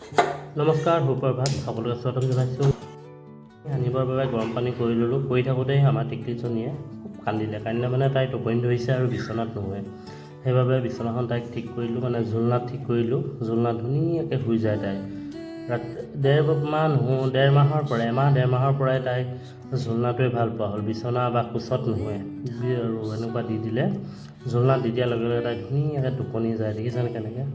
নমস্কাৰ, সুপ্ৰভাত। সকলোকে স্বাগতম জনাইছোঁ। আনিবৰ বাবে গৰম পানী কৰি ল'লোঁ। কৰি থাকোঁতেই আমাৰ টিকলিজনীয়ে খুব কান্দিলে মানে তাই টোপনি ধৰিছে আৰু বিচনাত নোহোৱে। সেইবাবে বিচনাখন তাইক ঠিক কৰিলোঁ, মানে ঝুলনাত ঠিক কৰিলোঁ। ঝুলনাত ধুনীয়াকৈ শুই যায় তাই। ডেৰ মাহৰ পৰাই তাই ঝুলনাটোৱে ভাল পোৱা হ'ল। বিচনা বা কোচত নোহোৱে আৰু এনেকুৱা দি দিলে, ঝুলনাত দি দিয়াৰ লগে লগে তাই ধুনীয়াকৈ টোপনি যায়। দেখিছেনে কেনেকৈ?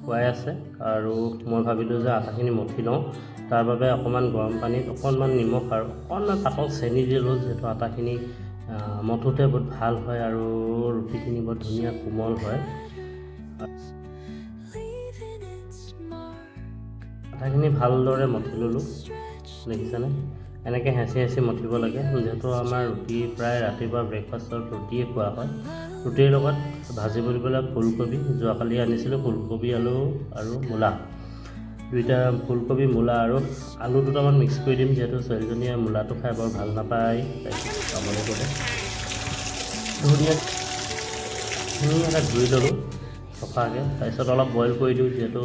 খুৱাই আছে আৰু মই ভাবিলোঁ যে আটাখিনি মঠি লওঁ। তাৰ বাবে অকণমান গৰম পানীত অকণমান নিমখ আৰু অকণমান পাতল চেনি দিলোঁ, যিহেতু আটাখিনি মঠোতে বহুত ভাল হয় আৰু ৰুটিখিনি বৰ ধুনীয়া কোমল হয়। আটাখিনি ভালদৰে মঠি ল'লোঁ, দেখিছেনে? এনেকৈ হেঁচি মঠিব লাগে, যিহেতু আমাৰ ৰুটি প্ৰায় ৰাতিপুৱা ব্ৰেকফাষ্টত ৰুটিয়ে খোৱা হয়। ৰুটিৰ লগত ভাজি বুলিবলৈ ফুলকবি, যোৱাকালি আনিছিলোঁ ফুলকবি, আলু আৰু মূলা। ফুলকবি, মূলা আৰু আলু দুটামান মিক্স কৰি দিম, যিহেতু ছোৱালীজনীয়ে মূলাটো খাই বৰ ভাল নাপায়, খাবলৈ গ'লে। ধুনীয়াকৈ ধুই ল'লোঁ চফাকৈ। তাৰপিছত অলপ বইল কৰি দিওঁ, যিহেতু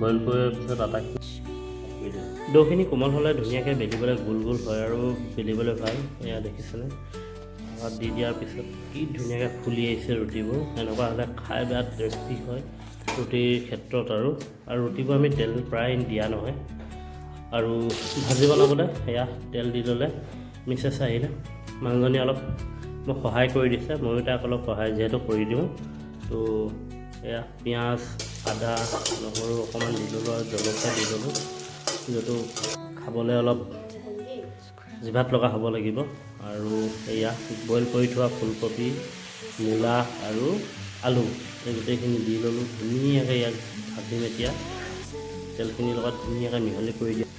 বইল কৰাৰ পিছত আটাখিনি ডোখিনি কোমল হ'লে ধুনীয়াকৈ বেলিবলৈ গোল হয় আৰু বেলিবলৈ ভাল। এয়া দেখিছেনে? দি দিয়াৰ পিছত কি ধুনীয়াকৈ ফুলি আহিছে ৰুটিবোৰ। এনেকুৱা হ'লে খাই বিৰাট টেষ্টি হয় ৰুটিৰ ক্ষেত্ৰত। আৰু ৰুটিবোৰ আমি তেল প্ৰায় দিয়া নহয়। আৰু ভাজি বনাবলৈ এয়া তেল দি ল'লে মিছেছ আহিলে, মানুহজনী অলপ মোক সহায় কৰি দিছে, ময়ো তাক অলপ সহায় যিহেতু কৰি দিওঁ। তো এয়া পিঁয়াজ, আদা, নহৰু অকণমান দি ল'লোঁ আৰু জলকীয়া দি ল'লোঁ, যিহেতু খাবলৈ অলপ জিভাত লগা হ'ব লাগিব। আৰু এয়া বইল কৰি থোৱা ফুলকবি, মূলা আৰু আলু, এই গোটেইখিনি দি ল'লোঁ। ধুনীয়াকৈ ইয়াক ভাজিম এতিয়া। তেলখিনিৰ লগত ধুনীয়াকৈ মিহলি কৰি দিওঁ।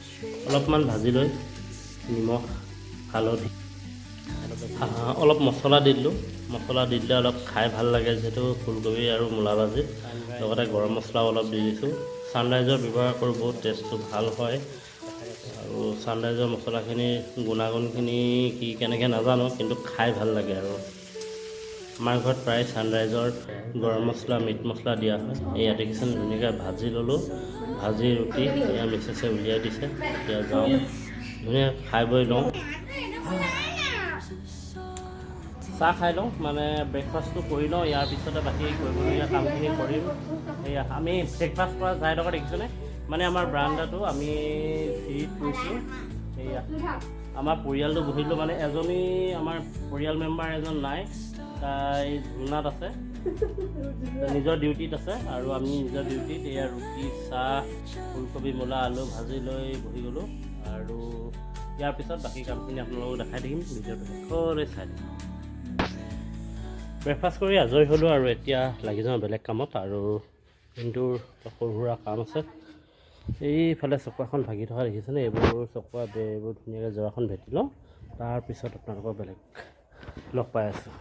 অলপমান ভাজি লৈ নিমখ, হালধি, অলপ মছলা দি দিলোঁ। মছলা দি দিলে অলপ খাই ভাল লাগে, যিহেতু ফুলকবি আৰু মূলা ভাজি। লগতে গৰম মছলাও অলপ দি দিছোঁ। ছানৰাইজৰ ব্যৱহাৰ কৰোঁ, বহুত টেষ্টটো ভাল হয়। আৰু ছানৰাইজৰ মছলাখিনিৰ গুণাগুণখিনি কেনেকৈ নাজানো, কিন্তু খাই ভাল লাগে। আৰু আমাৰ ঘৰত প্ৰায় ছানৰাইজৰ গৰম মছলা, মিট মছলা দিয়া হয়। এয়া দেখিছেনে? ধুনীয়াকৈ ভাজি ল'লোঁ। ভাজি ৰুটি এয়া মিছেছে উলিয়াই দিছে। এতিয়া যাওঁ, ধুনীয়াকৈ খাই বৈ লওঁ, চাহ খাই লওঁ, মানে ব্ৰেকফাষ্টটো কৰি লওঁ। ইয়াৰ পিছতে বাকী কৰিবলগীয়া কামখিনি কৰিম। এয়া আমি ব্ৰেকফাষ্ট কৰা চাইডকে দেখিছোঁনে? মানে আমাৰ বাৰান্দাটো আমি চিৰিত কৰিছোঁ। এয়া আমাৰ পৰিয়ালটো বহিলোঁ, মানে আমাৰ পৰিয়াল মেম্বাৰ এজন নাই, তাই ঝুলনাত আছে, নিজৰ ডিউটিত আছে আৰু আমি নিজৰ ডিউটিত। এয়া ৰুটি, চাহ, ফুলকবি, মূলা, আলু ভাজি লৈ বহি গ'লোঁ। আৰু ইয়াৰ পিছত বাকী কামখিনি আপোনালোকক দেখাই থাকিম। ভিডিঅ'টো শেষলৈ চাই দিম। ব্ৰেকফাষ্ট কৰি আজৰি হ'লোঁ আৰু এতিয়া লাগি যাওঁ বেলেগ কামত। আৰু কিন্তু সৰু সুৰা কাম আছে। এইফালে চকুৱাখন ভাগি থকা দেখিছেনে? এইবোৰ চকুৱা এইবোৰ ধুনীয়াকৈ জোৰাখন ভেটি লওঁ, তাৰপিছত আপোনালোকৰ বেলেগ লগ পাই আছোঁ।